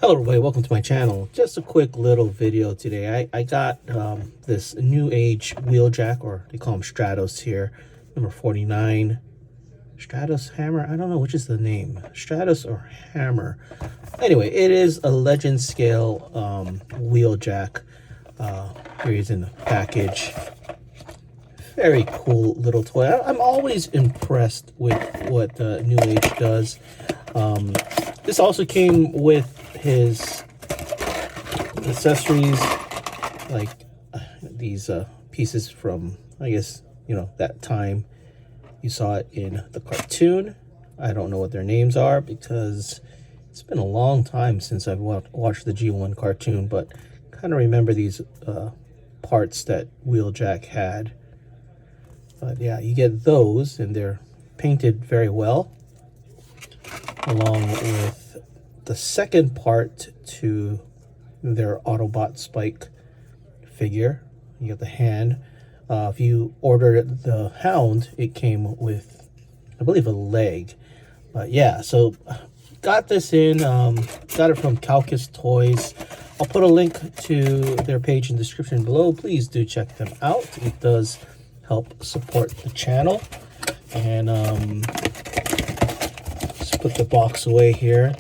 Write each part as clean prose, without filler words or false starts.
Hello everybody, welcome to my channel. Just a quick little video today. I got this Newage Wheeljack, or they call them Stratos here, number 49. Stratos Hammer? I don't know which is the name. Stratos or Hammer. Anyway, it is a legend scale Wheeljack. Here he's in the package. Very cool little toy. I'm always impressed with what Newage does. This also came with his accessories, like these pieces from, I guess, that time you saw it in the cartoon. I don't know what their names are because it's been a long time since I've watched the G1 cartoon, but kind of remember these parts that Wheeljack had. But yeah, you get those, and they're painted very well, along with the second part to their Autobot Spike figure. You got the hand. If you ordered the Hound, it came with, I believe, a leg. But yeah, so got this in, got it from Calcus Toys. I'll put a link to their page in the description below. Please do check them out. It does help support the channel. And let's put the box away here.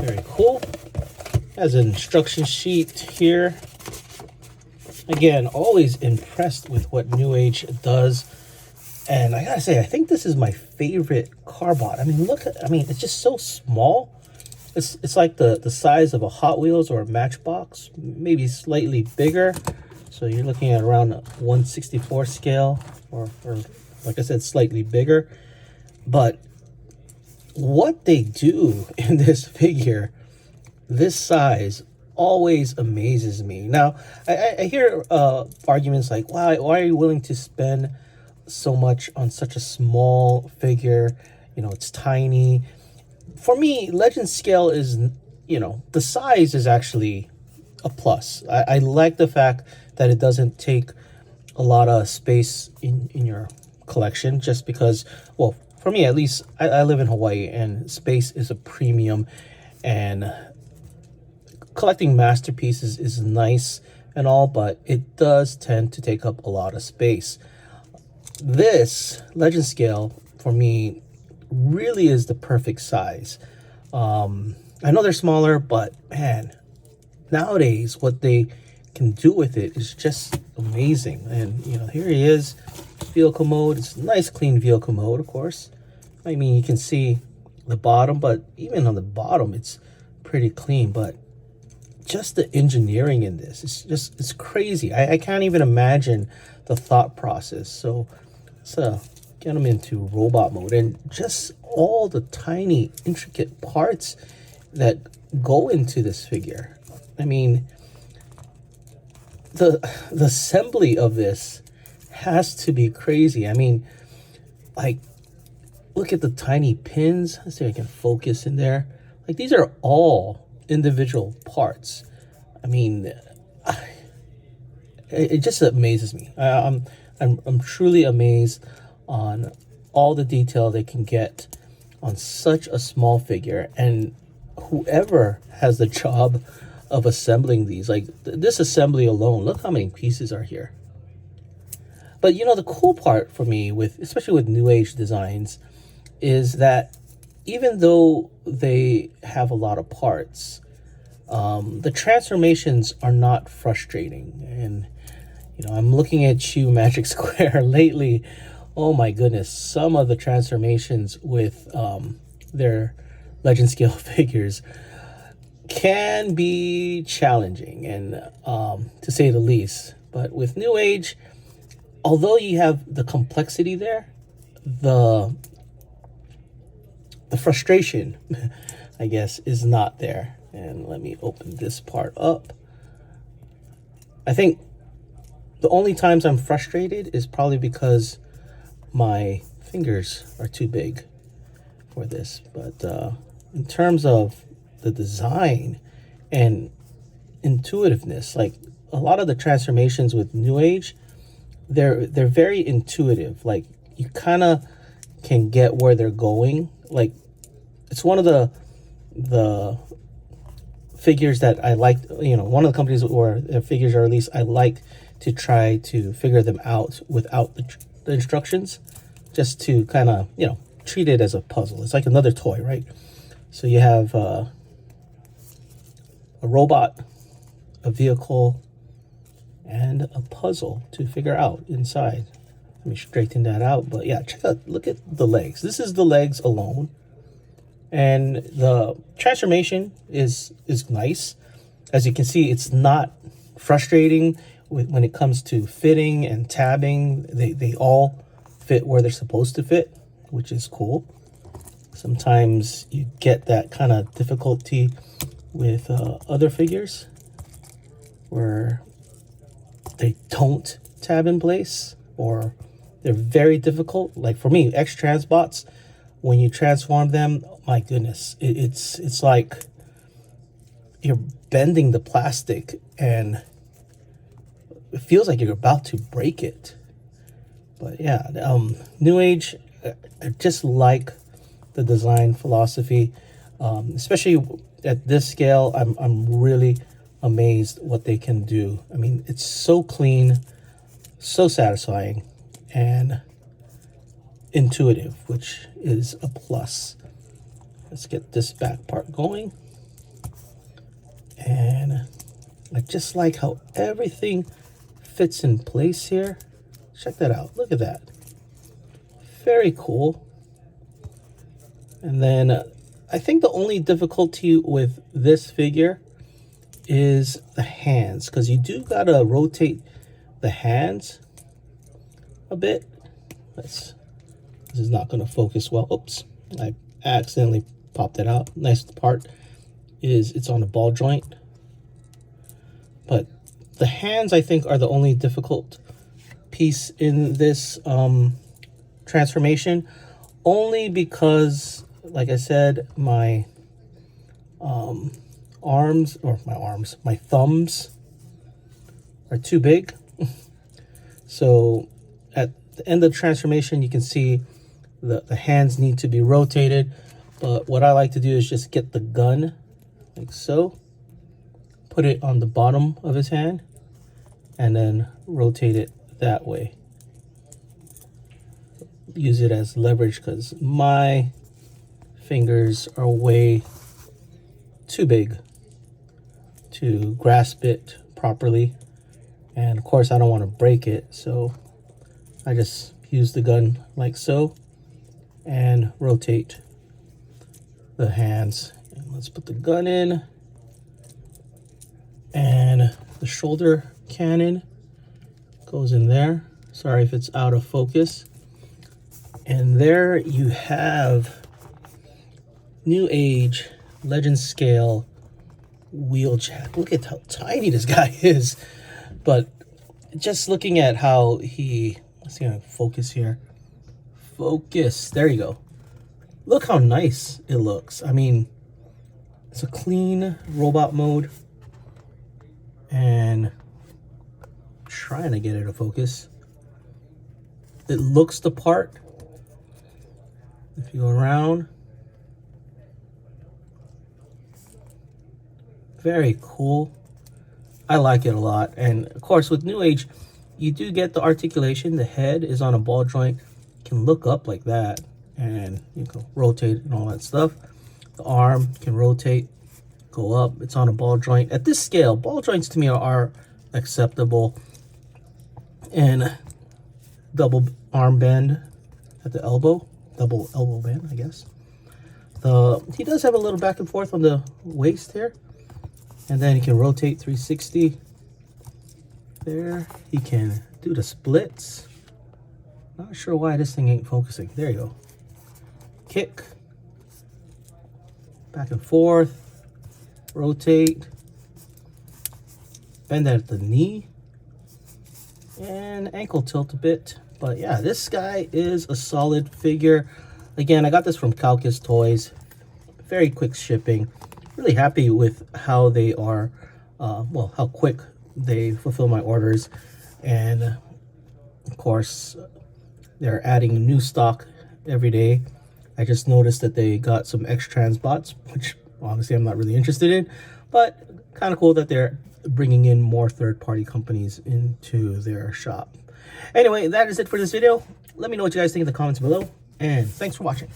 Very cool. Has an instruction sheet here. Again, always impressed with what Newage does. And I gotta say, I think this is my favorite Carbot. I mean, look at, it's just so small. It's like the size of a Hot Wheels or a Matchbox, maybe slightly bigger. So you're looking at around a 1/64 scale, or like I said, slightly bigger. But what they do in this figure, this size, always amazes me. Now, I hear arguments like, why are you willing to spend so much on such a small figure? It's tiny. For me, legend scale is, the size is actually a plus. I like the fact that it doesn't take a lot of space in your collection, just because, well, for me at least, I live in Hawaii and space is a premium, and collecting masterpieces is nice and all, but it does tend to take up a lot of space. This legend scale for me really is the perfect size. I know they're smaller, but man, nowadays what they can do with it is just amazing. And here he is, vehicle mode. It's a nice clean vehicle mode, of course. I mean, you can see the bottom, but even on the bottom it's pretty clean. But just the engineering in this, it's crazy. I can't even imagine the thought process. So let's get him into robot mode, and just all the tiny intricate parts that go into this figure. I mean, the assembly of this has to be crazy. I mean, like, look at the tiny pins. Let's see if I can focus in there. Like, these are all individual parts. I mean, it just amazes me. I'm truly amazed on all the detail they can get on such a small figure. And whoever has the job of assembling these, like this assembly alone, look how many pieces are here. But the cool part for me, especially with Newage designs, is that even though they have a lot of parts, the transformations are not frustrating. And I'm looking at you, Magic Square, lately. Oh my goodness, some of the transformations with their legend scale figures can be challenging, and to say the least. But with Newage, although you have the complexity there, the frustration, I guess, is not there. And let me open this part up. I think the only times I'm frustrated is probably because my fingers are too big for this. But in terms of the design and intuitiveness, like a lot of the transformations with Newage, they're very intuitive. Like, you kind of can get where they're going. Like, it's one of the the figures that I like, you know, one of the companies or figures are released, I like to try to figure them out without the instructions, just to kind of, you know, treat it as a puzzle. It's like another toy, right? So you have a robot, a vehicle, and a puzzle to figure out inside. Let me straighten that out. But yeah, check out, look at the legs. This is the legs alone. And the transformation is nice. As you can see, it's not frustrating when it comes to fitting and tabbing. They all fit where they're supposed to fit, which is cool. Sometimes you get that kind of difficulty with other figures where they don't tab in place, or they're very difficult. Like for me, X-Transbots, when you transform them, my goodness, it's like you're bending the plastic and it feels like you're about to break it. But yeah, Newage, I just like the design philosophy, especially at this scale. I'm really amazed what they can do. I mean, it's so clean, so satisfying, and intuitive, which is a plus. Let's get this back part going. And I just like how everything fits in place here. Check that out. Look at that. Very cool. And then I think the only difficulty with this figure is the hands, because you do gotta rotate the hands a bit. This is not gonna focus well. Oops, I accidentally popped it out. Nice part is it's on a ball joint, but the hands I think are the only difficult piece in this transformation, only because, like I said, my my thumbs are too big. So at the end of the transformation, you can see the hands need to be rotated. But what I like to do is just get the gun like so, put it on the bottom of his hand, and then rotate it that way. Use it as leverage because my fingers are way too big to grasp it properly. And of course I don't want to break it, so I just use the gun like so and rotate the hands. And let's put the gun in, and the shoulder cannon goes in there. Sorry if it's out of focus. And there you have Newage Legend Scale Wheeljack. Look at how tiny this guy is. But just looking at how he, let's see, how focus here. Focus, there you go. Look how nice it looks. I mean, it's a clean robot mode. And I'm trying to get it to focus. It looks the part. If you go around, very cool. I like it a lot. And of course with Newage, you do get the articulation. The head is on a ball joint. You can look up like that and you can rotate and all that stuff. The arm can rotate, go up. It's on a ball joint. At this scale, ball joints to me are acceptable. And double arm bend at the elbow. Double elbow band, I guess. He does have a little back and forth on the waist here. And then he can rotate 360. There. He can do the splits. Not sure why this thing ain't focusing. There you go. Kick. Back and forth. Rotate. Bend at the knee. And ankle tilt a bit. But yeah, this guy is a solid figure. Again, I got this from Calcus Toys. Very quick shipping. Really happy with how they are, well, how quick they fulfill my orders. And of course, they're adding new stock every day. I just noticed that they got some X-Transbots, which honestly I'm not really interested in, but kind of cool that they're bringing in more third-party companies into their shop. Anyway, that is it for this video. Let me know what you guys think in the comments below, and thanks for watching.